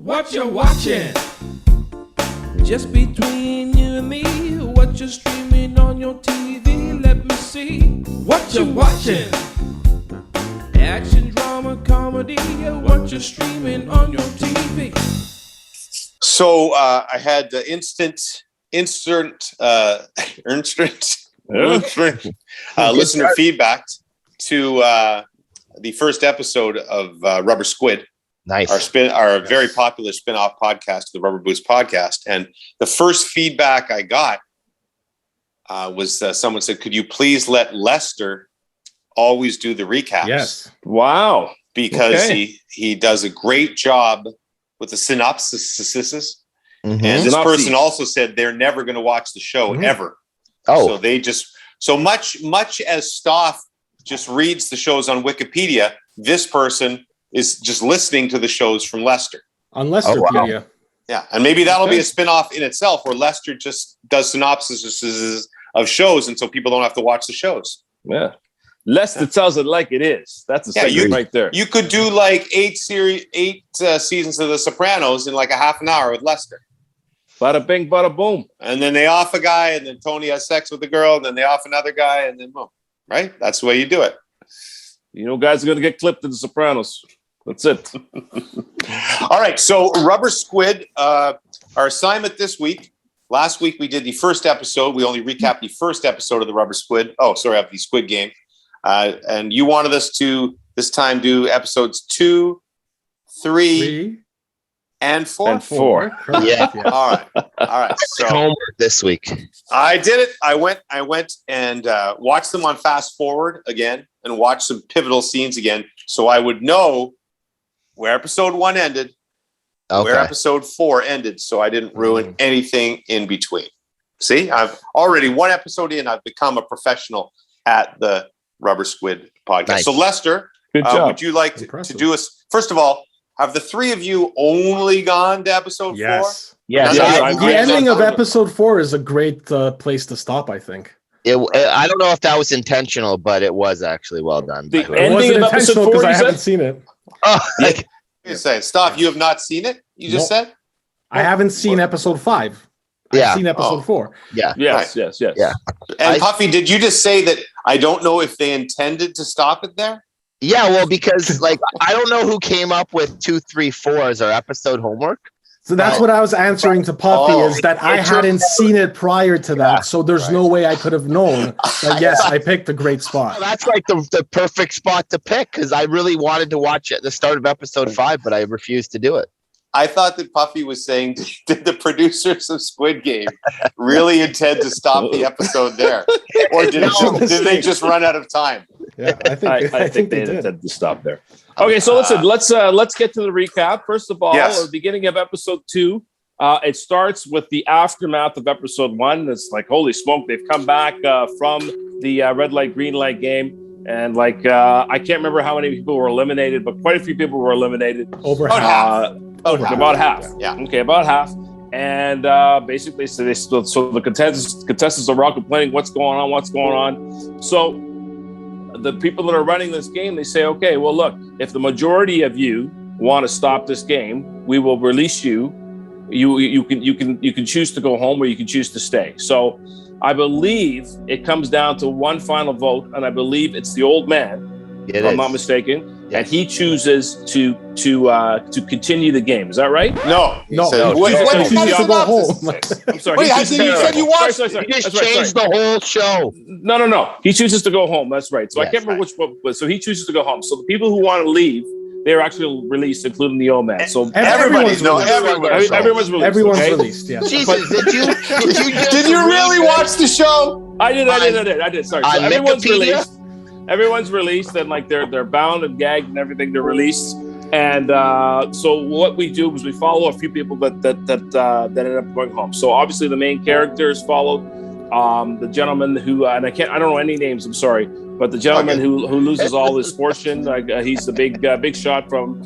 What you watching? Just between you and me. What you streaming on your TV? Let me see. What you watching? Action, drama, comedy. What you streaming on your TV? So I had the instant listener feedback to the first episode of Rubber Squid. Nice. Our very popular spin-off podcast, the Rubber Boost podcast. And the first feedback I got was someone said, could you please let Lester always do the recaps? Yes. Wow. Because he does a great job with the synopsis. Mm-hmm. And this person also said they're never going to watch the show ever. Oh. So they so much as Stoff just reads the shows on Wikipedia, this person is just listening to the shows from Lester. On Lesterpedia. Yeah. And maybe that'll be a spinoff in itself where Lester just does synopsises of shows. And so people don't have to watch the shows. Yeah. Lester tells it like it is. That's a segment right there. You could do like 8 seasons of The Sopranos in like a half an hour with Lester. Bada bing, bada boom. And then they off a guy, and then Tony has sex with the girl, and then they off another guy, and then boom. Right? That's the way you do it. You know, guys are going to get clipped in The Sopranos. That's it. All right. So Rubber Squid, our assignment this week. Last week we did the first episode. We only recapped the first episode of the Rubber Squid. Of the Squid Game. And you wanted us to this time do episodes 2, 3, and 4. And 4. Yeah. All right. So Homework this week. I did it. I went and watched them on fast forward again and watched some pivotal scenes again, so I would know where episode 1 ended, where episode 4 ended, so I didn't ruin anything in between. See, I've already one episode in. I've become a professional at the Rubber Squid podcast. Nice. So Lester, Good job. would you like to do us? First of all, have the three of you only gone to episode 4? Yes. Yes. The ending of episode 4 is a great place to stop, I think. I don't know if that was intentional, but it was actually well done. The It wasn't intentional because I haven't seen it. Oh, You're saying, Stoff, you have not seen it? You just said? I haven't seen episode 5. Yeah. I've seen episode 4. yeah. Yes. Yeah. And Puffy, did you just say that I don't know if they intended to stop it there? Yeah, well, because I don't know who came up with 2, 3, 4 as our episode homework. So that's what I was answering to Puffy is that I hadn't seen it prior to that. So there's no way I could have known that, yes, I picked a great spot. Well, that's like the perfect spot to pick because I really wanted to watch it at the start of episode 5, but I refused to do it. I thought that Puffy was saying, did the producers of Squid Game really intend to stop the episode there? Or did they just run out of time? Yeah, I think they did. Intended to stop there. Okay, so listen, let's get to the recap. First of all, Yes. the beginning of episode 2, it starts with the aftermath of episode 1. It's like, holy smoke, they've come back from the red light, green light game. And I can't remember how many people were eliminated, but quite a few people were eliminated. Over About half. About half. Yeah. Okay, about half. And basically, so the contestants are all complaining, what's going on? So the people that are running this game, they say, okay, well, look, if the majority of you want to stop this game, we will release you. You can choose to go home or you can choose to stay. So I believe it comes down to one final vote, and I believe it's the old man, if I'm not mistaken. Yes. And he chooses to continue the game. Is that right? No. No. What He chooses to go home. I'm sorry. Wait, you said you watched it. Sorry. You just That's right, changed the whole show. No. He chooses to go home. That's right. So I Yes, can't remember which one, but so he chooses to go home. So the people who want to leave, they're actually released, including the old man. So Everybody's released. everyone's released. Everyone's okay? released, yeah. Jesus, did you really watch the show? I did. Sorry. So On everyone's Wikipedia? released. Everyone's released, and they're bound and gagged and everything. They're released, and so what we do is we follow a few people that ended up going home. So obviously the main characters followed. The gentleman who and I don't know any names. I'm sorry, but the gentleman who loses all his fortune. He's the big shot from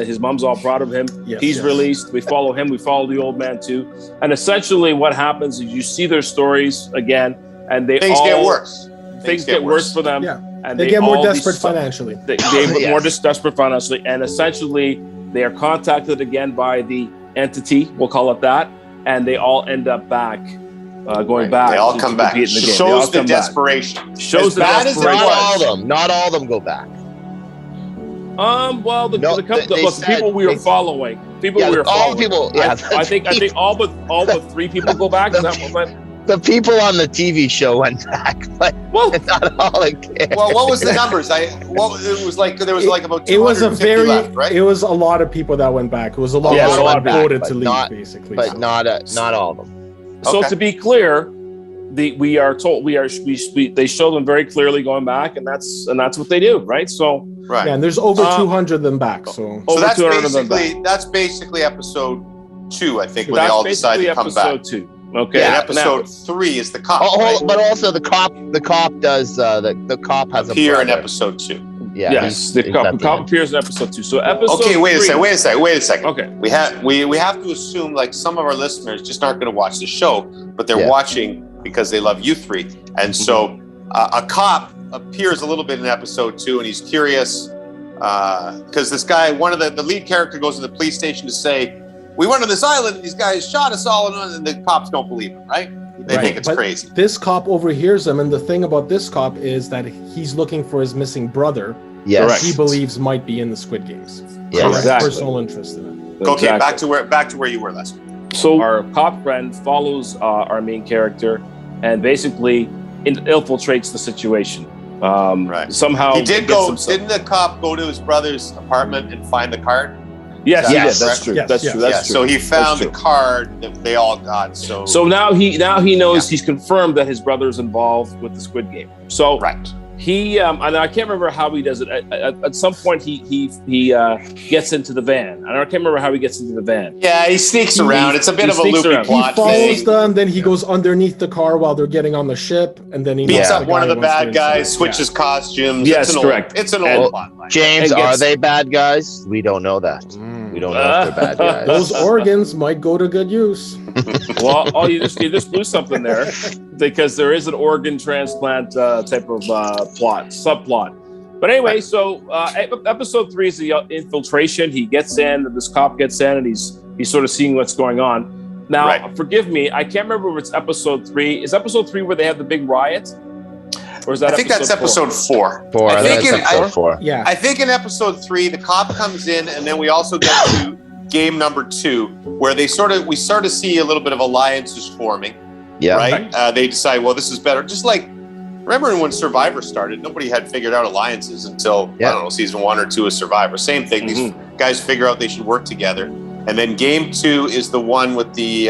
his mom's all proud of him. Yes, He's released. We follow him. We follow the old man too. And essentially, what happens is you see their stories again, and Things get worse. Things get worse for them. Yeah. And They get more all desperate financially. They get more desperate financially, and essentially They are contacted again by the entity, we'll call it that, and they all end up back, going back. They all come back. compete in the game. Shows the desperation. Shows As the bad as it desperation. was. Not all of them go back. Well, the No, couple, they look, said- people we were they- following. all people. Yeah, I think all but 3 people go back. Is that what? the people on the TV show went back, but Well, not all again. Well, what was the numbers? It was like there was like about 250 It was a very, left, right? it was a lot of people that went back. It was a lot Yeah, of a lot people back, voted but to leave, not- basically. but so. not all of them. so Okay. to be clear, we are told they show them very clearly going back, and that's what they do, right? So Right. Yeah, and there's over Uh, 200 of them back. So So over that's 200 of them basically episode 2, I think, when that's they all decide basically to come episode back. 2. Okay, Yeah, now- episode 3 is the cop. Oh, right? but also the cop does the cop has Appear a in brother. episode 2. Yeah, yes, the he's cop at the end. appears in episode 2. So episode. Okay, wait a 3 second. Okay. We have to assume like some of our listeners just aren't going to watch the show, but they're Yeah. watching because they love you three. And so a cop appears a little bit in episode 2, and he's curious because this guy, one of the lead character, goes to the police station to say, "We went on this island, and these guys shot us all," and the cops don't believe him, right? They Right. think it's But crazy. this cop overhears them, and the thing about this cop is that he's looking for his missing brother, Yes. Correct. he believes might be in the Squid Games. Yes. He has Exactly. personal interest in it. Okay, Exactly. back to where you were, Lester. So our cop friend follows our main character and basically infiltrates the situation. Right. Somehow He did gets go. himself- Didn't the cop go to his brother's apartment and find the card? Yes, he did. Yes. That's true. Yes, That's yes. true. Yeah. That's true. So he found That's the true. card that they all got. So So now he knows Yeah. he's confirmed that his brother is involved with the Squid Game. So right. he and I can't remember how he does it. At some point he gets into the van. I can't remember how he gets into the van. Yeah, he sneaks around. It's a bit he of a sneaks loopy around. He plot follows thing. them, then he goes underneath the car while they're getting on the ship, and then he Beats knocks up one guy of the once they're bad guys, inside. switches costumes. Yes, it's correct. It's an And- old plot line. James, And are gets- they bad guys? We don't know that. We don't know if they're bad guys. Those organs might go to good use. Well, you just blew something there because there is an organ transplant type of subplot. But anyway, so episode 3 is the infiltration. He gets in, this cop gets in, and he's sort of seeing what's going on. Now, Right. forgive me, I can't remember if it's episode 3. Is episode 3 where they have the big riot? Or is that I think that's episode 4. Four. I think that's in- episode 4. Yeah. I think in episode 3, the cop comes in, and then we also get to game number 2, where we sort of see a little bit of alliances forming. Yeah. Right? They decide, well, this is better. Just like, remember when Survivor started, nobody had figured out alliances until, I don't know, season 1 or 2 of Survivor. Same thing. These guys figure out they should work together. And then game 2 is the one with the,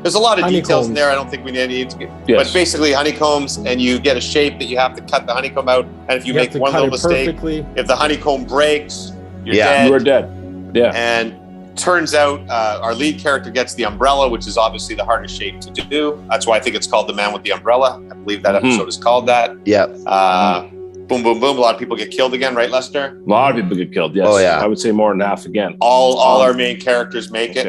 there's a lot of details in there. I don't think we need to get, but basically honeycombs, and you get a shape that you have to cut the honeycomb out. And if you have make to one cut little it mistake, perfectly. if the honeycomb breaks, you're Yeah. dead. You are dead. Yeah. And turns out our lead character gets the umbrella, which is obviously the hardest shape to do. That's why I think it's called The Man with the Umbrella. I believe that episode is called that. Yeah. Boom, boom, boom. A lot of people get killed again, right, Lester? A lot of people get killed, yes. Oh, yeah. I would say more than half again. All our main characters make it,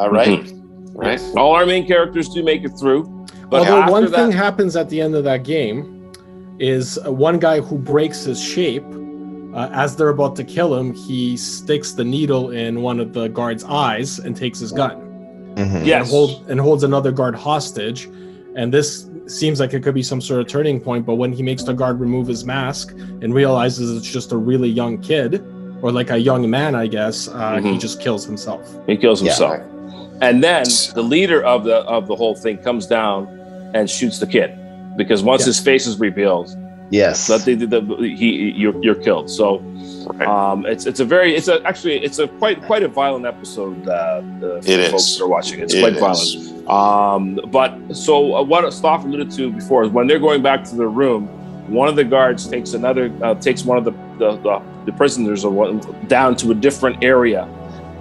right? Right. All our main characters do make it through. But Although after one that, thing happens at the end of that game is one guy who breaks his shape. As they're about to kill him, he sticks the needle in one of the guard's eyes and takes his gun. Mhm. yes. And holds another guard hostage. And this seems like it could be some sort of turning point, but when he makes the guard remove his mask and realizes it's just a really young kid, or like a young man, I guess, he just kills himself. He kills Yeah. himself. And then the leader of the whole thing comes down and shoots the kid. Because once his face is revealed, Yes. that you're killed. So it's quite a violent episode. For It folks is. that are watching. It's It quite is. violent. But so what Stoff alluded to before is when they're going back to the room, one of the guards takes one of the prisoners down to a different area,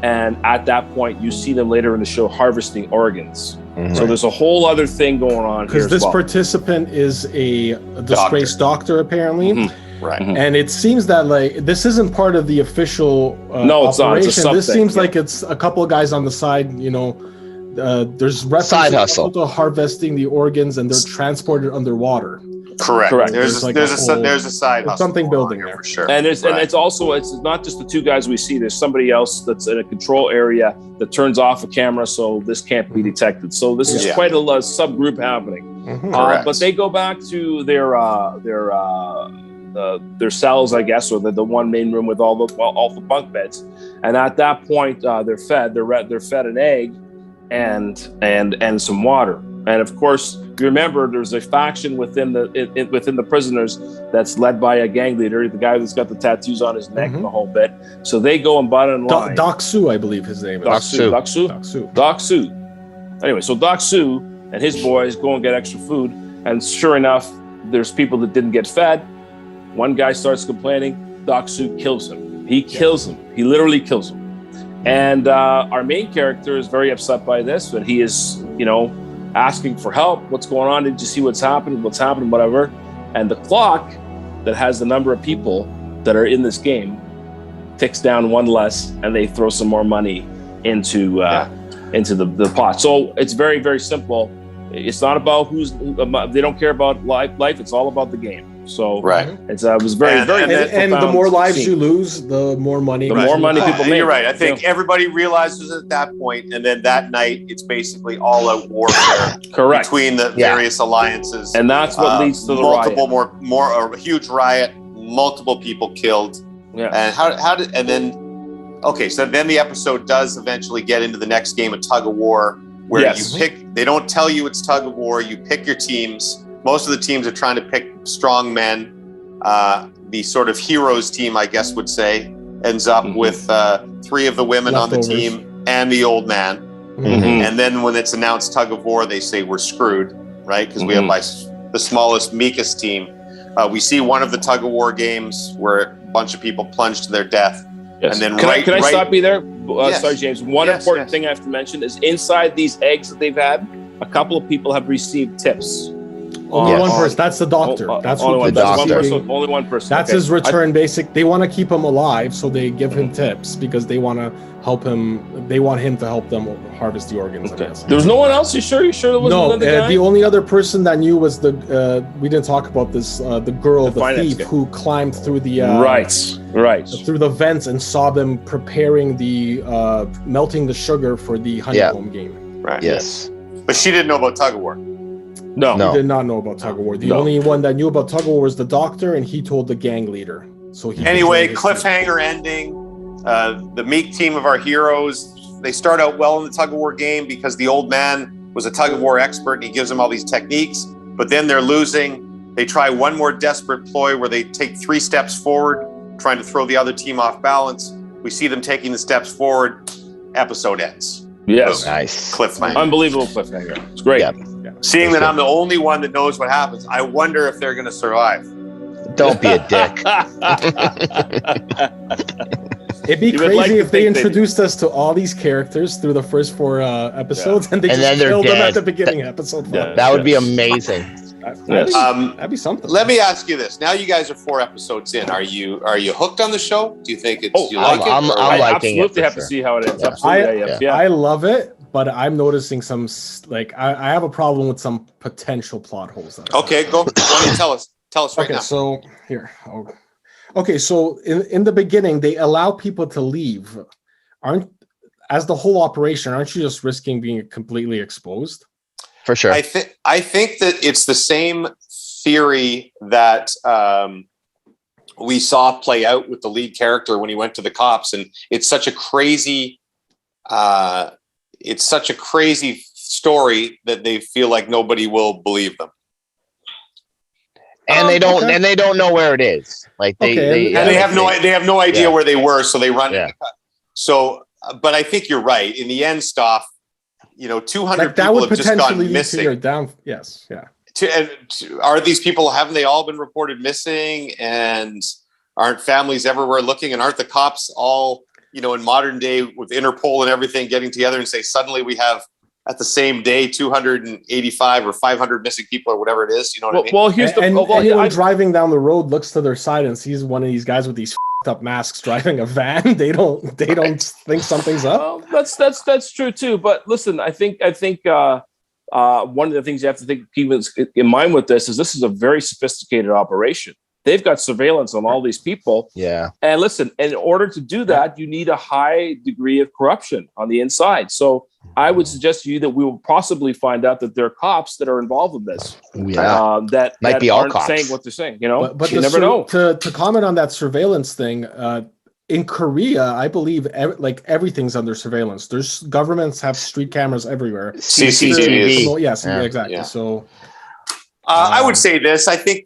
and at that point you see them later in the show harvesting organs. Mhm. So there's a whole other thing going on here. Because as this well. participant is a disgraced doctor apparently. Mhm. Right. And it seems that like this isn't part of the official No, it's not. operation. It's a This sub-thing, seems yeah. like it's a couple of guys on the side, there's references Side hustle. to harvesting the organs, and they're transported underwater. Correct. Correct. There's like a whole- side hustle something going building on there here for sure. And it's Right. and it's also it's not just the two guys we see. There's somebody else that's in a control area that turns off a camera so this can't be detected. So this is Yeah. quite a subgroup happening. Mhm. Correct. But they go back to their cells, I guess, or the one main room with all the bunk beds. And at that point, they're fed. They're fed an egg and some water. And of course, you remember there's a faction within the prisoners that's led by a gang leader, the guy that's got the tattoos on his neck and the whole bit. So they go and butt in line. Doc Sue, I believe his name is. Doc Sue. Doc Sue. Doc Sue. Anyway, so Doc Sue and his boys go and get extra food, and sure enough, there's people that didn't get fed. One guy starts complaining. Doc Sue kills him. He kills him. He literally kills him. And our main character is very upset by this, but he is, asking for help. What's going on? Did you see what's happened? Whatever. And the clock that has the number of people that are in this game ticks down one less, and they throw some more money into the pot. So it's very, very simple. It's not about they don't care about life. It's all about the game. So Right. It was very, very. And the more lives you lose, the more money. The more money people And make. you're right. I think everybody realizes at that point, and then that night, it's basically all out warfare Correct. between the various alliances, And that's what leads to the multiple riot. a huge riot, multiple people killed. Yeah. And so then the episode does eventually get into the next game of Tug of War, where Yes. you pick. They don't tell you it's Tug of War. You pick your teams. Most of the teams are trying to pick strong men. The sort of heroes team, I guess, would say, ends up with 3 of the women on the Leftovers. team and the old man. Mhm. And then when it's announced Tug of War, they say we're screwed, right? Because we have the smallest, meekest team. We see one of the Tug of War games where a bunch of people plunge to their death. Yes. And then can I stop you there? Yes. Sorry, James. One Yes, important yes. thing I have to mention is inside these eggs that they've had, a couple of people have received tips. Only Yes. one person. That's the doctor. That's only who one, the that's one doctor. person. Only one person. That's Okay. his return. They want to keep him alive, so they give him tips because they want to help him. They want him to help them harvest the organs. I guess. There was no one else. You sure? You sure there wasn't No, another guy? the only other person that knew was we didn't talk about this. The girl, The the finance thief, guy. who climbed through the Right. through the vents and saw them preparing the melting the sugar for the honeycomb game. Right. Yes. But she didn't know about Tug of War. No. No. He did not know about Tug of War. The No. only one that knew about Tug of War was the doctor, and he told the gang leader. So he Anyway, betrayed his team. cliffhanger ending. The meek team of our heroes, they start out well in the Tug of War game because the old man was a Tug of War expert and he gives them all these techniques. But then they're losing. They try one more desperate ploy where they take 3 steps forward, trying to throw the other team off balance. We see them taking the steps forward. Episode ends. Yes. Nice. Cliffhanger. Unbelievable cliffhanger. It's great. Yeah. Seeing that I'm the only one that knows what happens, I wonder if they're going to survive. Don't be a dick. It'd be You would like crazy to if they think introduced us to all these characters through the first 4 episodes, and they And then just they're killed them dead. at the beginning of episode 5. Yeah. That would be amazing. Yes. That'd be something. Let me ask you this. Now you guys are 4 episodes in. Are you hooked on the show? Do you think it's you like it? I'm or- liking I it absolutely for have to sure. see how it ends. Yeah. Absolutely. Yeah. I love it, but I'm noticing some I have a problem with some potential plot holes. Okay, go. Why don't you tell us? Tell us right Okay, now. so here. Okay, so in the beginning, they allow people to leave. As the whole operation, aren't you just risking being completely exposed? For sure. I think that it's the same theory that we saw play out with the lead character when he went to the cops, and it's such a crazy story that they feel like nobody will believe them. And they don't okay. and they don't know where it is. Like they Okay, And they have no idea Yeah. where they were, so they run. Yeah. So, but I think you're right. In the end, Stoff, 200 Like that people would have just potentially gone lead to your missing. down. Yes, yeah. Are these people, haven't they all been reported missing? And aren't families everywhere looking? And aren't the cops all, in modern day with Interpol and everything getting together and say, suddenly we have at the same day 285 or 500 missing people or whatever it is? You know what I mean? Well, here's the. And well, anyone I- driving down the road looks to their side and sees one of these guys with these up masks driving a van. They don't think something's up. Well, that's true too. But listen, I think one of the things you have to keep in mind with this is a very sophisticated operation. They've got surveillance on all these people. Yeah. And listen, in order to do that, you need a high degree of corruption on the inside. So I would suggest to you that we will possibly find out that there are cops that are involved in this. Yeah. That Might be all aren't cops saying what they're saying. You know, But you never know. To comment on that surveillance thing, in Korea, I believe everything's under surveillance. There's governments have street cameras everywhere. CCTV. Yes, Yeah. exactly. Yeah. So I would say this. I think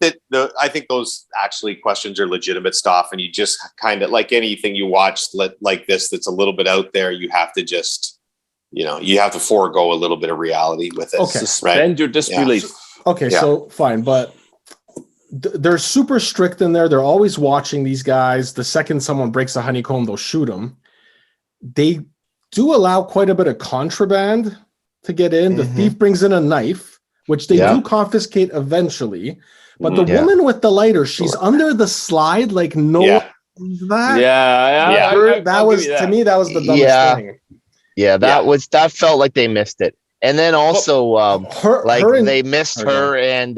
those actually questions are legitimate stuff, and you just kind of, like anything you watch like this that's a little bit out there, you have to just, you have to forego a little bit of reality with it. Okay. Suspend your disbelief. Yeah. Okay, so fine, but they're super strict in there. They're always watching these guys. The second someone breaks a honeycomb, they'll shoot them. They do allow quite a bit of contraband to get in. The thief brings in a knife, which they do confiscate eventually. But the woman with the lighter, she's under the slide, like that. That was to me, that was the dumbest thing. Yeah, that felt like they missed it. And then also, they missed her and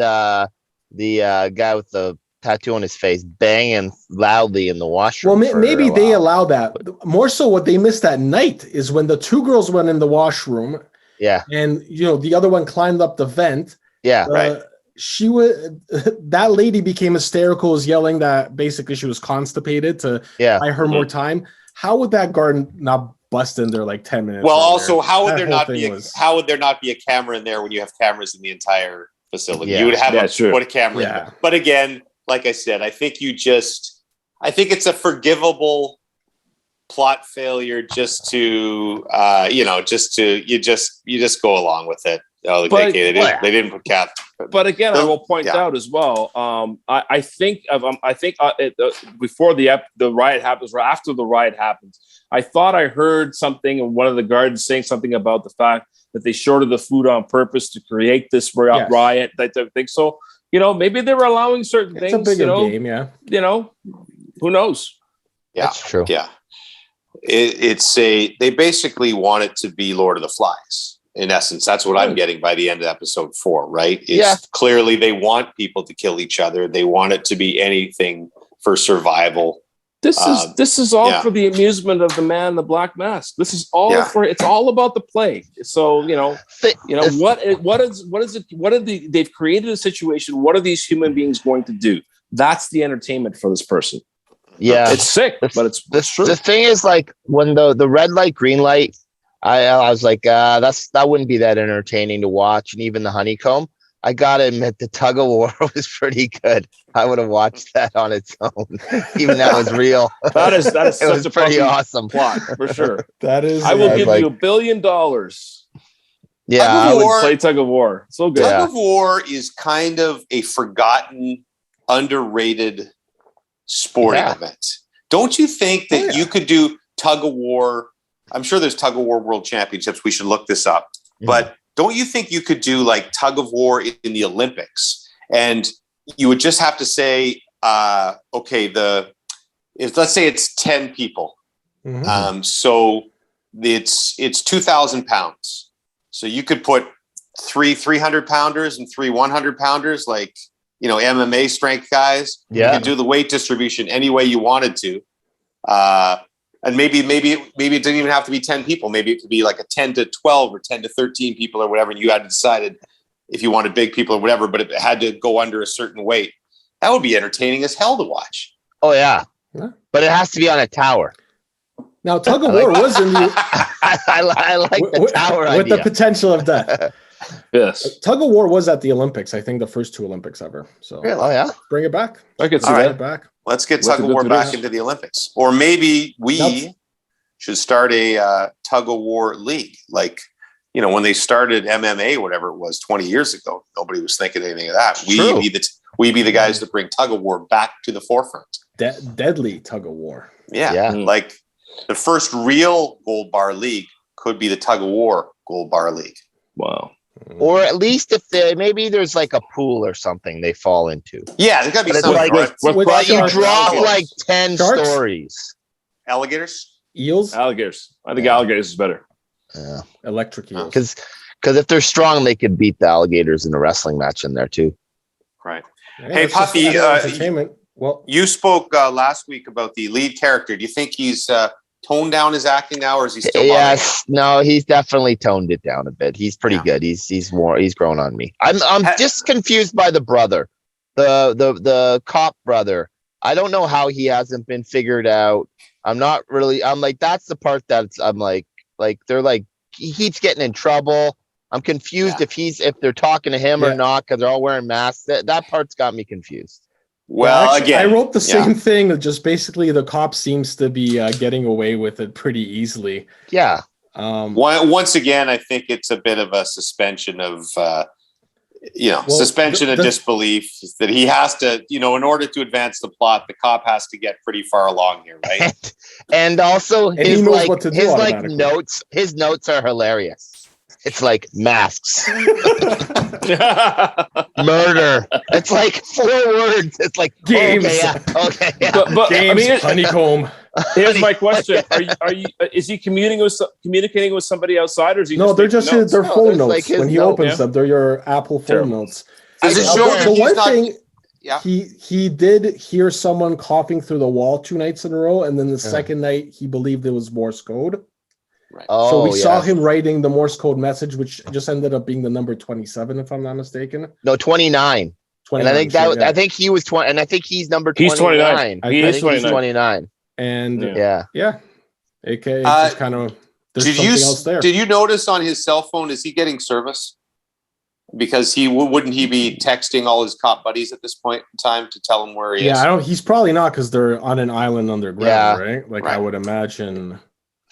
the guy with the tattoo on his face banging loudly in the washroom. Well, maybe they allow that. More so, what they missed that night is when the two girls went in the washroom. Yeah. And the other one climbed up the vent. Yeah. Right. That lady became hysterical, was yelling that basically she was constipated to buy her more time. How would that guard not bust in there like 10 minutes? Well, also, how would there not be a camera in there when you have cameras in the entire facility? Yeah. You would have put a camera in there. But again, like I said, I think it's a forgivable plot failure just to you just go along with it. They didn't put Kath. But again, I will point out as well. I think before the riot happens, or after the riot happens, I thought I heard something, and one of the guards saying something about the fact that they shorted the food on purpose to create this riot. That type of thing. So maybe they were allowing certain things. It's a bigger game, yeah. Who knows? Yeah, that's true. Yeah. They basically want it to be Lord of the Flies. In essence, that's what I'm getting by the end of episode 4, right? Clearly they want people to kill each other. They want it to be anything for survival. This is all for the amusement of the man in the black mask. This is all it's all about the play. So, they've created a situation. What are these human beings going to do? That's the entertainment for this person. Yeah. It's sick, but it's true. The thing is, like, when the red light, green light, I was like, that wouldn't be that entertaining to watch. And even the honeycomb, I gotta admit, the Tug of War was pretty good. I would have watched that on its own, even that was real. That is such a pretty awesome plot for sure. That is. I will give you $1 billion. Yeah, I would play Tug of War. So good. Tug of War is kind of a forgotten, underrated sporting event. Don't you think that you could do Tug of War? I'm sure there's Tug of War World Championships. We should look this up. But don't you think you could do like Tug of War in the Olympics? And you would just have to say, let's say it's 10 people. So it's 2,000 pounds. So you could put 300 pounders and 100 pounders, like, MMA strength guys. Yeah. You could do the weight distribution any way you wanted to. And maybe it didn't even have to be 10 people. Maybe it could be like a 10 to 12 or 10 to 13 people or whatever. And you had decided if you wanted big people or whatever, but it had to go under a certain weight. That would be entertaining as hell to watch. Oh, yeah. But it has to be on a tower. Now, Tug of War was in the... I like the tower idea. With the potential of that. Yes. Tug of War was at the Olympics. I think the first 2 Olympics ever. So bring it back. I could see that back. Let's get Tug of War back into the Olympics. Or maybe we should start a Tug of War league. Like, when they started MMA, whatever it was 20 years ago, nobody was thinking anything of that. We be the guys that bring Tug of War back to the forefront. Deadly Tug of War. Yeah. Like the first real Gold Bar League could be the Tug of War Gold Bar League. Wow. Or at least if maybe there's like a pool or something they fall into. Yeah, there's got to be something. Like you drop like 10 Sharks? stories. Alligators? Eels? Alligators. I think alligators is better. Yeah. Electric eels. Because if they're strong, they could beat the alligators in a wrestling match in there too. Right. Yeah, Hey, it's just Puffy, entertainment. Well, you spoke last week about the lead character. Do you think he's toned down his acting now, or is he still? Yes, no, he's definitely toned it down a bit. He's pretty good. He's grown on me. I'm just confused by the brother, the cop brother. I don't know how he hasn't been figured out. I'm like, that's the part that's I'm like they're like he keeps getting in trouble. I'm confused if they're talking to him or not, because they're all wearing masks. That part's got me confused. Well, actually, again, I wrote the same thing. Just basically, the cop seems to be getting away with it pretty easily. Yeah. Once again, I think it's a bit of a suspension of, suspension of disbelief that he has to, in order to advance the plot, the cop has to get pretty far along here, right? and also he knows what to do. His notes are hilarious. It's like masks, murder. It's like 4 words. It's like games. Okay. But games, honeycomb. Here's my question: Are you? Is he communicating with somebody outside, or is he? No, they're just notes? their phone notes. Like when he opens them, they're your Apple phone notes. Does it show that he's not? Yeah. He did hear someone coughing through the wall 2 nights in a row, and then the second night he believed it was Morse code. Right. So we saw him writing the Morse code message, which just ended up being the number 27, if I'm not mistaken. No, 29. And I think I think he was 20, and I think he's number 29. He's 29. He's 29. And yeah. AK just kind of there's something else there. Did you notice on his cell phone, is he getting service? Because wouldn't he be texting all his cop buddies at this point in time to tell them where he is? Yeah, he's probably not, because they're on an island underground, right? Like I would imagine.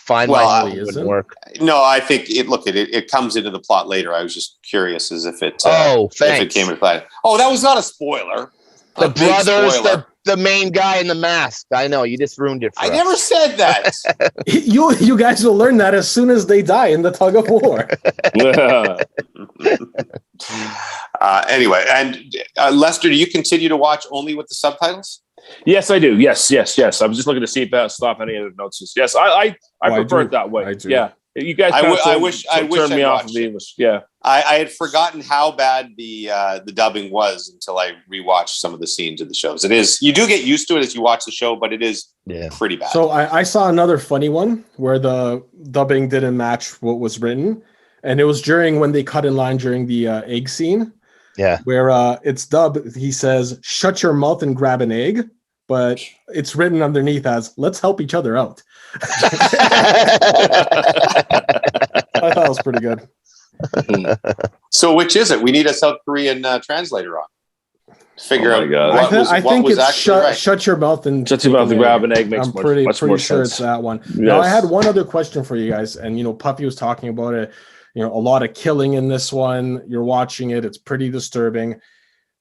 Wouldn't work. No, I think it comes into the plot later. I was just curious as if it if it came into play. Oh, that was not a spoiler. The brother's the main guy in the mask. I know, you just ruined it for us. I never said that. You guys will learn that as soon as they die in the Tug of War. Anyway, and Lester, do you continue to watch only with the subtitles? Yes, I do. Yes. I was just looking to see if that stopped any other notes. Yes, I prefer it that way. I do. Yeah, you guys. I wish turned me off of the English. Yeah, I had forgotten how bad the dubbing was until I rewatched some of the scenes of the shows. It is, you do get used to it as you watch the show, but it is pretty bad. So I saw another funny one where the dubbing didn't match what was written, and it was when they cut in line during the egg scene. Yeah, where it's dubbed, he says, "Shut your mouth and grab an egg," but it's written underneath as, "Let's help each other out." I thought it was pretty good. So which is it? We need a South Korean translator on to figure out what was actually right. Shut your mouth and grab an egg makes I'm pretty more sure sense. it's that one. Yes. Now I had one other question for you guys, and Puffy was talking about it. A lot of killing in this one. You're watching it. It's pretty disturbing.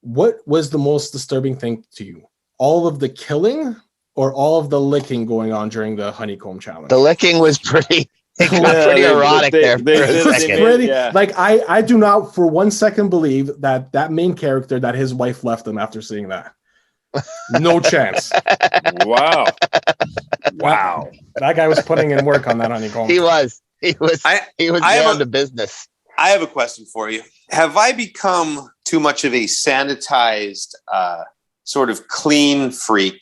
What was the most disturbing thing to you? All of the killing or all of the licking going on during the honeycomb challenge? The licking was pretty erotic there. Like I do not for 1 second believe that main character, that his wife left him after seeing that. No chance. Wow. That guy was putting in work on that honeycomb. He was down to business. I have a question for you. Have I become too much of a sanitized, sort of clean freak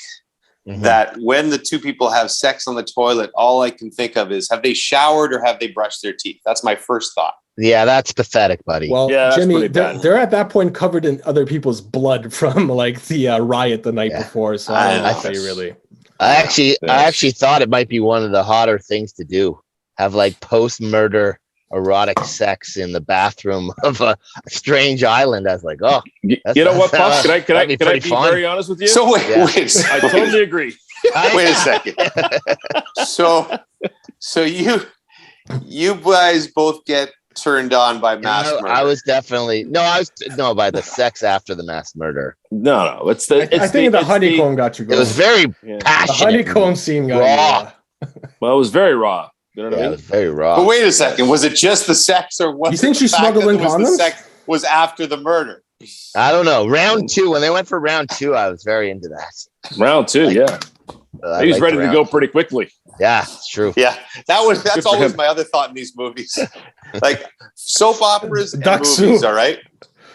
that when the two people have sex on the toilet, all I can think of is, have they showered or have they brushed their teeth? That's my first thought. Yeah, that's pathetic, buddy. Well, Jimmy, they're at that point covered in other people's blood from like the riot the night before. So I don't know if they really. I actually thought it might be one of the hotter things to do. Have like post-murder erotic sex in the bathroom of a strange island. I was like, oh, you know what, Puff? Can I be very honest with you? So wait a second. I totally agree. Wait a second. So you guys both get turned on by mass murder. I was definitely by the sex after the mass murder. No, I think the honeycomb got you going. It was very passionate. The honeycomb scene got raw. Well, it was very raw. You know what I mean? It was very raw. But wait a second, was it just the sex, or was you think she smuggled in condoms? The sex was after the murder? I don't know. Round 2, when they went for round 2, I was very into that. Round 2, yeah. He's like ready the to go pretty quickly. Yeah, it's true. Yeah, that's Good for always him. my other thought in these movies. Like soap operas and Duck movies, soup. all right?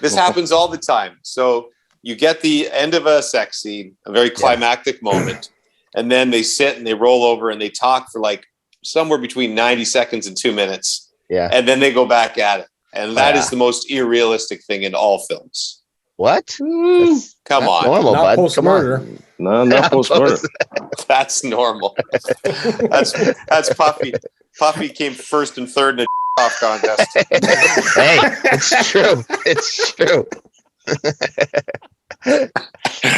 This happens all the time. So you get the end of a sex scene, a very climactic moment, and then they sit and they roll over and they talk for like somewhere between 90 seconds and 2 minutes. Yeah. And then they go back at it. And that is the most irrealistic thing in all films. What? Come That's on. normal, Not bud. post Come on. murder. No, not post murder. That's normal. That's Puffy. Puffy came first and third in a off contest. Hey, it's true. It's true.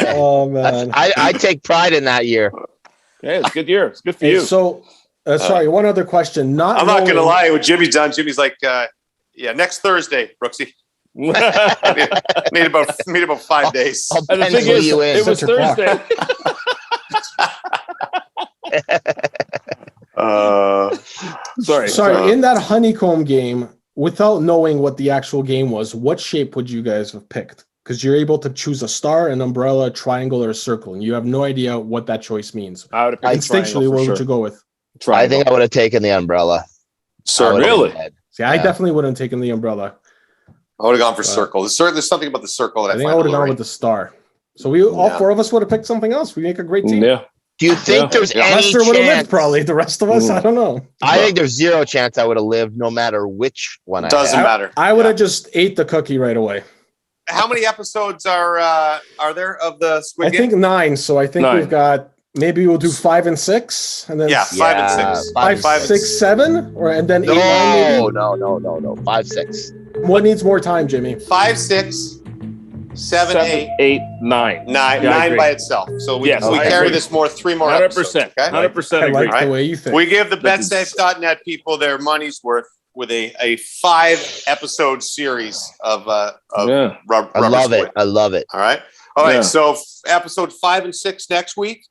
Oh man. I take pride in that year. Yeah, it's a good year. It's good for Hey, you. so, sorry, one other question. I'm not going to knowing- lie. When Jimmy's done, Jimmy's like, next Thursday, Brooksy. Need about 5 days. I'll And the thing pencil is, you in. it was Set your clock. Thursday. Sorry. Sorry, in that honeycomb game, without knowing what the actual game was, what shape would you guys have picked? Because you're able to choose a star, an umbrella, a triangle, or a circle, and you have no idea what that choice means. I would have picked Instinctually, what would you go with? I think I would have taken the umbrella. I would've Really? been dead. See, I Yeah. definitely wouldn't have taken the umbrella. I would have gone for circle. There's something about the circle that I I think I find would have gone alluring. with the star. So all four of us would have picked something else. We make a great team. Yeah. Do you think there's any Lester would have lived, chance? probably. The rest of us, I don't know. I think there's zero chance I would have lived, no matter which one I Doesn't had. matter. I would Yeah. have just ate the cookie right away. How many episodes are there of the Squid I Game? think 9. So I think 9. we've got, maybe we'll do 5 and 6, and then Yeah, 5 and 6. 5, Five and 6, 7, and then 8, 9 maybe. No. 5, 6. What needs more time, Jimmy? 5, 6, 7, 8, 8, 9. 9. Yeah, I 9 agree. by itself. So we Yes, I carry agree. this more 3 more 100%. episodes. Okay? 100% I agree. like the way you think. We give the betsafe.net people their money's worth with a 5-episode series of Yeah. Rubber I love Squid. it. I love it. All right. All right. Yeah. So episode 5 and 6 next week.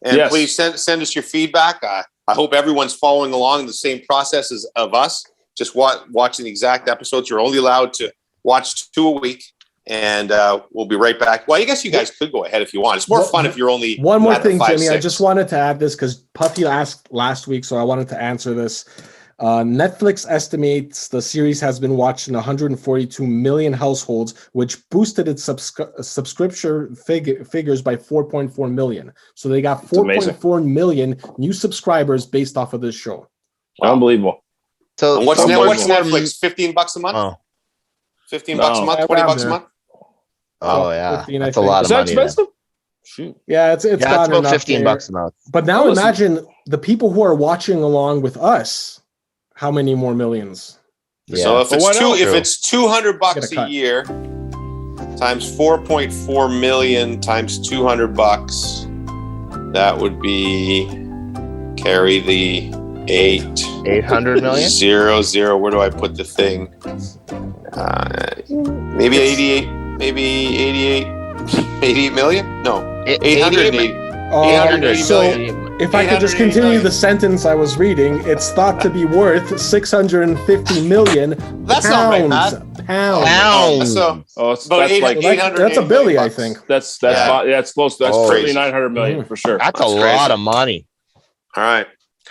And Yes. please send us your feedback. I hope everyone's following along the same process as of us. Just watching the exact episodes. You're only allowed to watch 2 a week. And we'll be right back. Well, I guess you guys could go ahead if you want. It's more fun if you're only One more at the thing, 5, Jimmy. I 6. just wanted to add this because Puffy asked last week, so I wanted to answer this. Netflix estimates the series has been watched in 142 million households, which boosted its subscription figures by 4.4 million. So they got 4.4 million new subscribers based off of this show. Unbelievable. So And what's Unbelievable. Netflix? $15 a month? Oh, 15 bucks a month? 20 bucks a month? oh yeah, 15, I that's a think. lot Is of that money. then. expensive? Shoot. Yeah, it's Yeah, it's gotten about enough $15 there. a month. But now Listen. imagine the people who are watching along with us. How many more millions? Yeah. So if Well, why it's not? if it's $200 Get a a cut. year times 4.4 million times $200, that would be carry the 800 million. 0. Where do I put the thing? Maybe 88. Maybe 88 million? No, 880. Oh, 880 so million. if I could just 880 continue million. the sentence I was reading, it's thought to be worth 650 million That's not right, Matt. Pounds. Pounds. So Oh, it's, about that's like 800 That's a billy, I bucks. think. that's Yeah. it's close. That's Oh, certainly crazy. 900 million for sure. That's a That's lot crazy. of money. All right.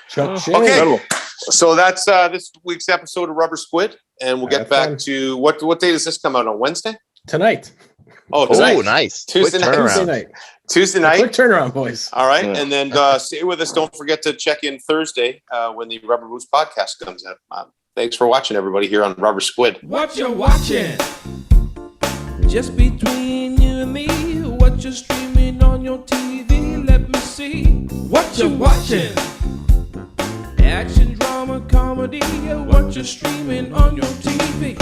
Chuck Shea. Okay. Incredible. So that's this week's episode of Rubber Squid, and we'll get That's back fun. to what day does this come out on? Wednesday? Tonight. Oh, Oh, tonight. nice. Tuesday Quick night. Tuesday turnaround. night. Tuesday Quick night. turnaround, boys. All right, Yeah. and then stay with us. Don't forget to check in Thursday when the Rubber Boost podcast comes out. Thanks for watching, everybody, here on Rubber Squid. What you watching? Just between you and me, what you streaming on your TV? Let me see. What you watching? Action, drama, comedy, what you streaming on your TV?